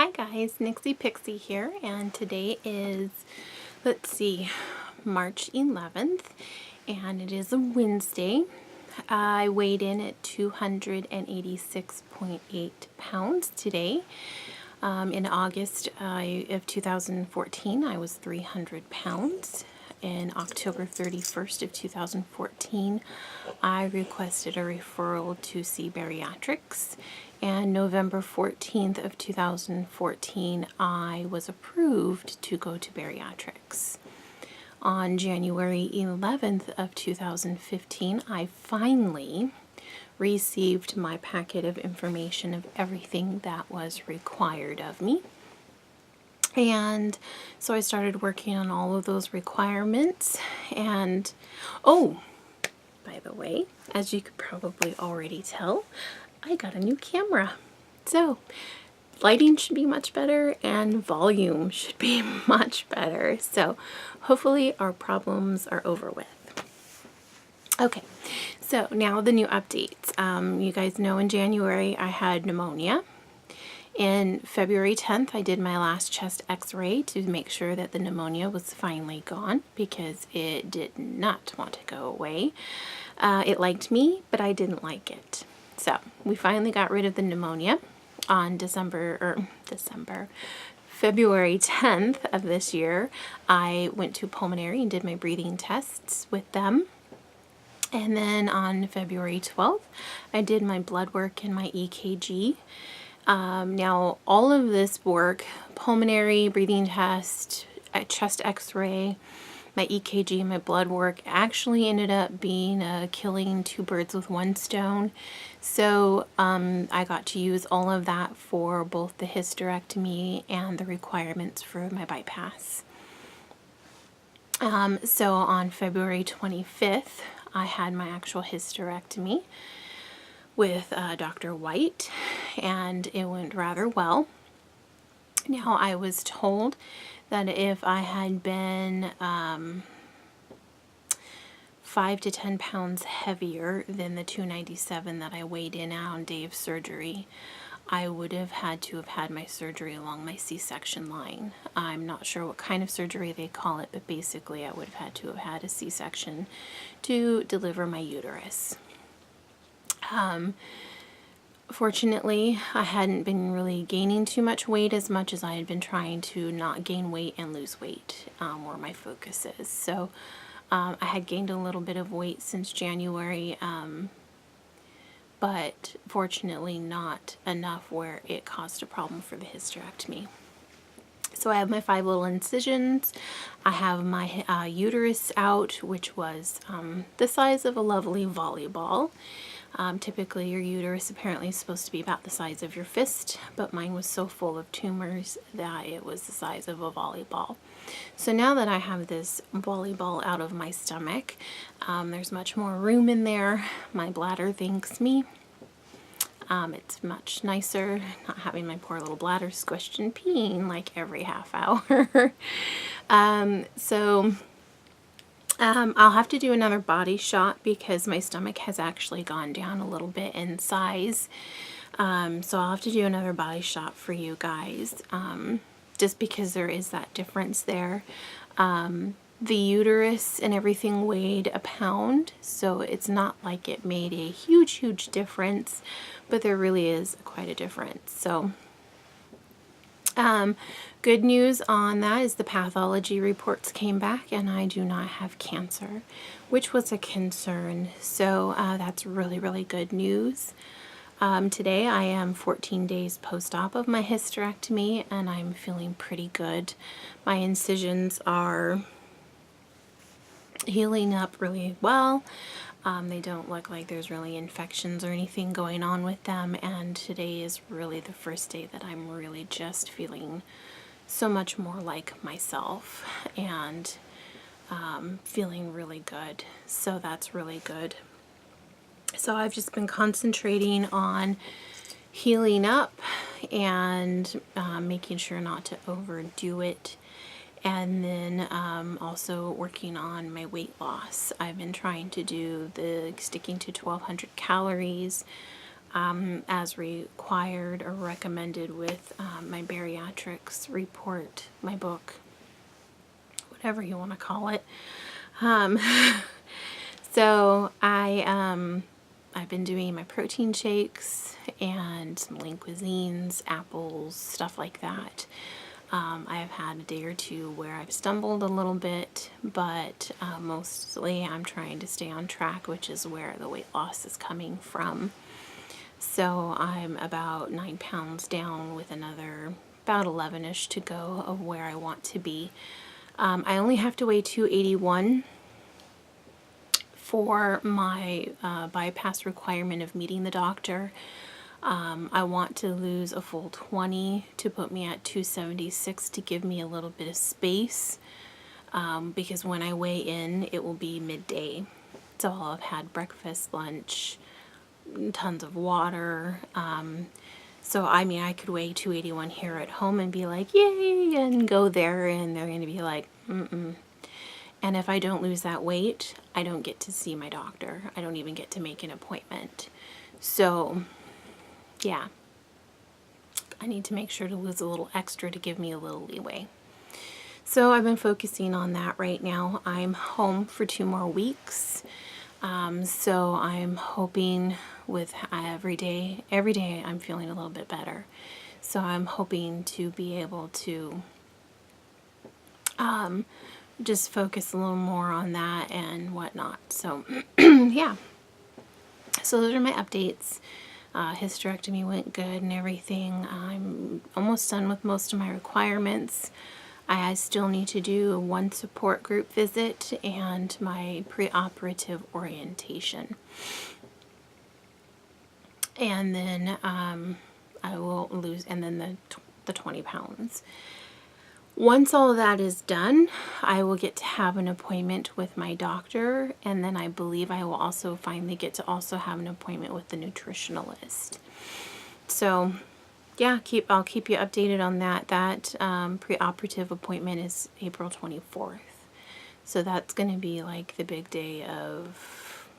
Hi guys, Nixie Pixie here, and today is, March 11th, and it is a Wednesday. I weighed in at 286.8 pounds today. In August of 2014, I was 300 pounds. In October 31st of 2014, I requested a referral to see bariatrics, and November 14th of 2014, I was approved to go to bariatrics. On January 11th of 2015, I finally received my packet of information of everything that was required of me. And so I started working on all of those requirements. And, oh, by the way, as you could probably already tell, I got a new camera. So lighting should be much better and volume should be much better. So hopefully our problems are over with. Okay, so now the new updates. You guys know in January I had pneumonia. In February 10th, I did my last chest x-ray to make sure that the pneumonia was finally gone because it did not want to go away. It liked me, but I didn't like it. So we finally got rid of the pneumonia on February 10th of this year. I went to pulmonary and did my breathing tests with them. And then on February 12th, I did my blood work and my EKG. Now, all of this work, pulmonary, breathing test, chest x-ray, my EKG, my blood work, actually ended up being killing two birds with one stone. So I got to use all of that for both the hysterectomy and the requirements for my bypass. So on February 25th, I had my actual hysterectomy with Dr. White, and it went rather well. Now, I was told that if I had been 5 to 10 pounds heavier than the 297 that I weighed in on day of surgery, I would have had to have had my surgery along my C-section line. I'm not sure what kind of surgery they call it, but basically I would have had to have had a C-section to deliver my uterus. Fortunately, I hadn't been really gaining too much weight as much as I had been trying to not gain weight and lose weight, where my focus is. So I had gained a little bit of weight since January, but fortunately not enough where it caused a problem for the hysterectomy. So I have my 5 little incisions. I have my uterus out, which was the size of a lovely volleyball. Typically your uterus apparently is supposed to be about the size of your fist, but mine was so full of tumors that it was the size of a volleyball. So now that I have this volleyball out of my stomach, there's much more room in there. My bladder thanks me. It's much nicer not having my poor little bladder squished and peeing like every half hour. I'll have to do another body shot because my stomach has actually gone down a little bit in size. So I'll have to do another body shot for you guys, just because there is that difference there. The uterus and everything weighed a pound, so it's not like it made a huge difference, but there really is quite a difference. So good news on that is the pathology reports came back and I do not have cancer, which was a concern. So that's really good news. Today I am 14 days post-op of my hysterectomy and I'm feeling pretty good. My incisions are healing up really well. They don't look like there's really infections or anything going on with them, and today is really the first day that I'm really just feeling so much more like myself and feeling really good. So that's really good. So I've just been concentrating on healing up and making sure not to overdo it. And then also working on my weight loss. I've been trying to do sticking to 1,200 calories. as required or recommended with my bariatrics report, my book, whatever you want to call it. So I've been doing my protein shakes and some lean cuisines, apples, stuff like that. I have had a day or two where I've stumbled a little bit, but mostly I'm trying to stay on track, which is where the weight loss is coming from. So I'm about 9 pounds down with another about 11-ish to go of where I want to be. I only have to weigh 281 for my bypass requirement of meeting the doctor. I want to lose a full 20 to put me at 276 to give me a little bit of space, because when I weigh in, it will be midday. So I'll have had breakfast, lunch, tons of water. So I mean, I could weigh 281 here at home and be like, yay, and go there, and they're going to be like, mm-mm. And if I don't lose that weight, I don't get to see my doctor. I don't even get to make an appointment. So yeah, I need to make sure to lose a little extra to give me a little leeway. So I've been focusing on that right now. I'm home for 2 more weeks. So I'm hoping with every day I'm feeling a little bit better. So I'm hoping to be able to just focus a little more on that and whatnot. So yeah, so those are my updates. Hysterectomy went good and everything. I'm almost done with most of my requirements. I still need to do 1 support group visit and my preoperative orientation. And then I will lose, and then the 20 pounds. Once all of that is done, I will get to have an appointment with my doctor, and then I believe I will also finally get to also have an appointment with the nutritionalist. So yeah, I'll keep you updated on that. That preoperative appointment is April 24th. So that's going to be like the big day of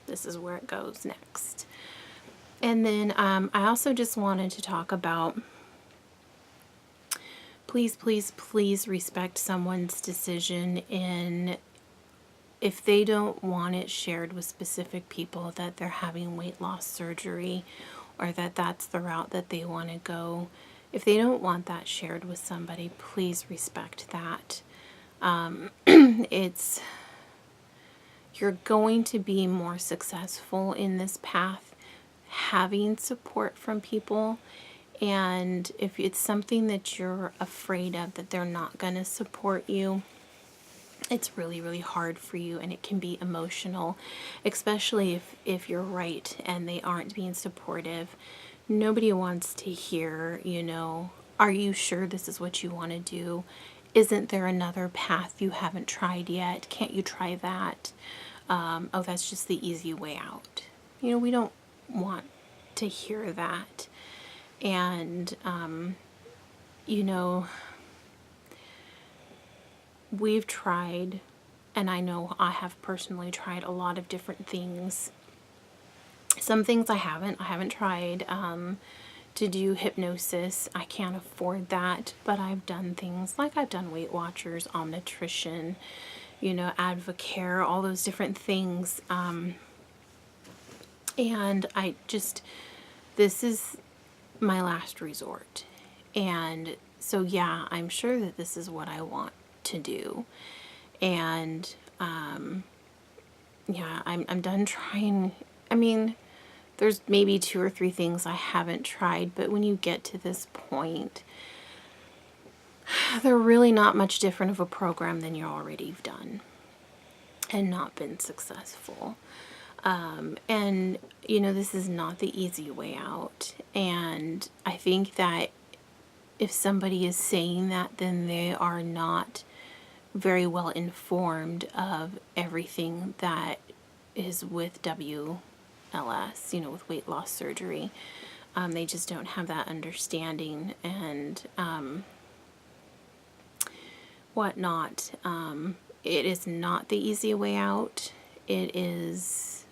this is where it goes next. And then I also just wanted to talk about, please, please, please respect someone's decision in if they don't want it shared with specific people that they're having weight loss surgery or that that's the route that they want to go. If they don't want that shared with somebody, please respect that. You're going to be more successful in this path having support from people. And if it's something that you're afraid of, that they're not going to support you, it's really, really hard for you, and it can be emotional, especially if you're right and they aren't being supportive. Nobody wants to hear, are you sure this is what you want to do? Isn't there another path you haven't tried yet? Can't you try that? Oh, that's just the easy way out. We don't want to hear that. And, we've tried, and I know I have personally tried a lot of different things. Some things I haven't tried to do hypnosis. I can't afford that, but I've done things like I've done Weight Watchers, Omnitrition, Advocare, all those different things. And this is my last resort. And so, yeah, I'm sure that this is what I want to do. And, yeah, I'm done trying. I mean, there's maybe 2 or 3 things I haven't tried, but when you get to this point, they're really not much different of a program than you already have done and not been successful. And, this is not the easy way out. And I think that if somebody is saying that, then they are not very well informed of everything that is with WLS, with weight loss surgery. They just don't have that understanding and whatnot. It is not the easy way out. It is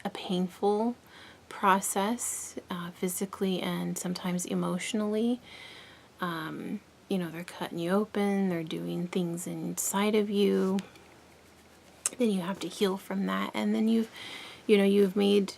a painful process physically and sometimes emotionally. You know, they're cutting you open, they're doing things inside of you. Then you have to heal from that, and then you've made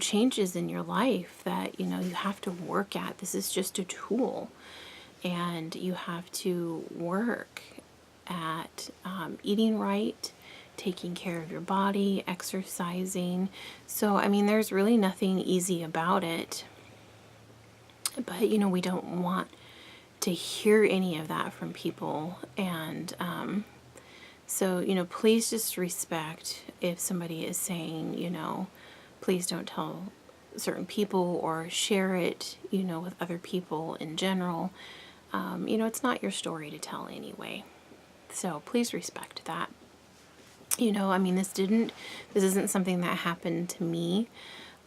changes in your life that you have to work at. This is just a tool, and you have to work at eating right, taking care of your body, exercising. So I mean, there's really nothing easy about it, but we don't want to hear any of that from people. And so please just respect if somebody is saying, please don't tell certain people or share it, with other people in general. It's not your story to tell anyway. So please respect that. I mean, this isn't something that happened to me.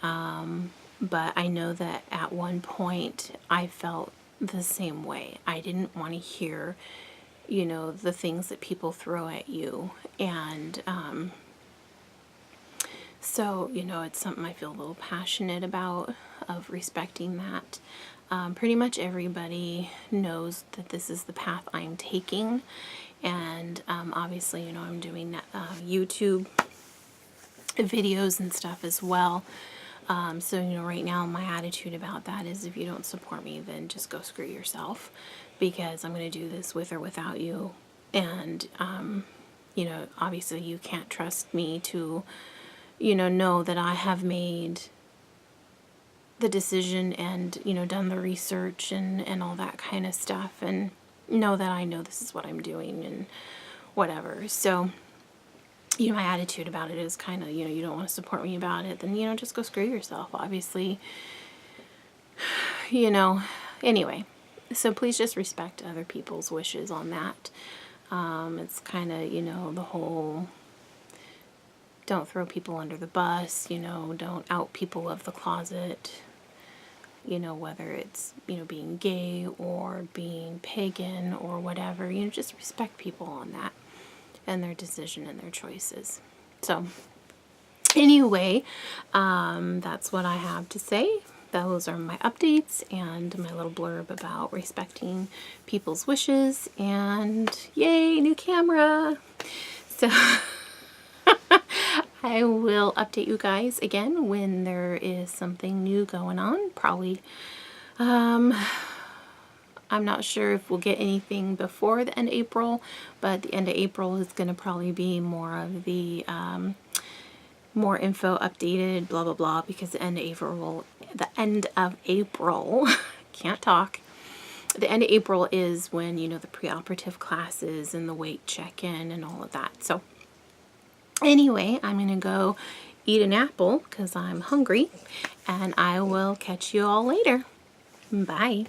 But I know that at one point I felt the same way. I didn't want to hear, the things that people throw at you. And, so, it's something I feel a little passionate about, of respecting that. Pretty much everybody knows that this is the path I'm taking. And obviously, I'm doing YouTube videos and stuff as well. So, right now my attitude about that is, if you don't support me, then just go screw yourself, because I'm going to do this with or without you. And, obviously you can't trust me to, know that I have made the decision and, done the research and all that kind of stuff, and know that I know this is what I'm doing and whatever. So, my attitude about it is kind of, you don't want to support me about it, then, just go screw yourself, obviously. Anyway, so please just respect other people's wishes on that. It's kind of, the whole, don't throw people under the bus, don't out people of the closet, whether it's, being gay or being pagan or whatever, just respect people on that and their decision and their choices. So anyway, that's what I have to say. Those are my updates and my little blurb about respecting people's wishes. And yay, new camera. So I will update you guys again when there is something new going on. Probably, I'm not sure if we'll get anything before the end of April, but the end of April is going to probably be more of the, more info updated, blah, blah, blah, because the end of April, can't talk. The end of April is when, the preoperative classes and the weight check-in and all of that. So anyway, I'm going to go eat an apple because I'm hungry, and I will catch you all later. Bye.